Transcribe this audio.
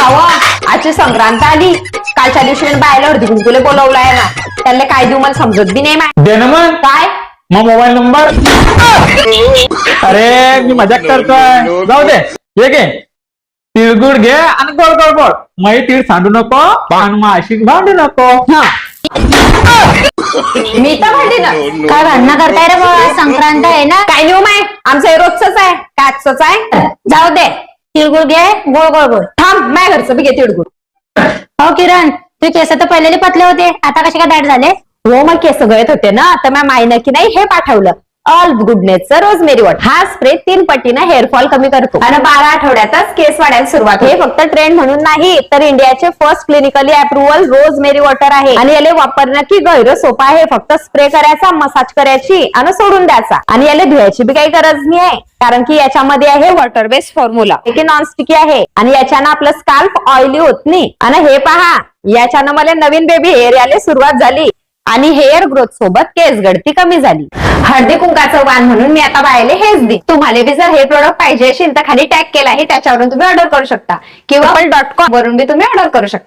आजची संक्रांत आली, कालच्या दिवशी मी बायला हळदी कुंकूला बोलवलाय ना, त्याला काय देऊ मला समजत बी नाही. दे ना मग. काय मग मोबाईल नंबर. अरे मी मजाक करतोय, जाऊ दे. हे घे, तिळगुळ घे आणि गोड गोड गोड. मग तीळ सांडू नको आणि मग अशी भांडू नको. मी तर म्हणते ना. काय भांडणं करताय रे बाबा, संक्रांत आहे ना. काय नियम आहे आमचं, हे रोजच आहे काचच आहे. जाऊ दे, तिळगुळ घे, गोड गोड गोड. थांब, माझ्या घरचं बी घे तिळगुळ. हो किरण, तुझे केस तर पहिले पतले होते, आता कसे काय दाट झाले? हो मग केस गळत होते ना, तर माझ्या माईनं की नाही हे पाठवलं, ऑल गुडनेसचं रोजमेरी वॉटर. हा स्प्रे 3 पटीनं हेअरफॉल कमी करतो आणि 12 आठवड्यातच केस वाढायला सुरुवात. हे फक्त ट्रेंड म्हणून नाही, तर इंडियाचे first clinically approval rosemary water आहे आणि याला वापरणं की गैर सोपं आहे. फक्त स्प्रे करायचा, मसाज करायची आणि सोडून द्यायचा. आणि याला धुवायची बी काही गरज नाही आहे, कारण की याच्यामध्ये आहे water based formula, non sticky आहे आणि याच्यानं आपलं स्काल्प ऑइली होत नाही. आणि हे पहा, याच्यानं मला नवीन बेबी हेअर यायला सुरुवात झाली आणि हेअर ग्रोथ सोबत केस गळती कमी झाली. हळदी कुंकाचं वाण म्हणून मी आता बायले हेच दे. तुम्हाला बी जर हे प्रोडक्ट पाहिजे असेल तर खाली टॅग केला आहे, त्याच्यावरून तुम्ही ऑर्डर करू शकता किंवा .com वरून बी तुम्ही ऑर्डर करू शकता.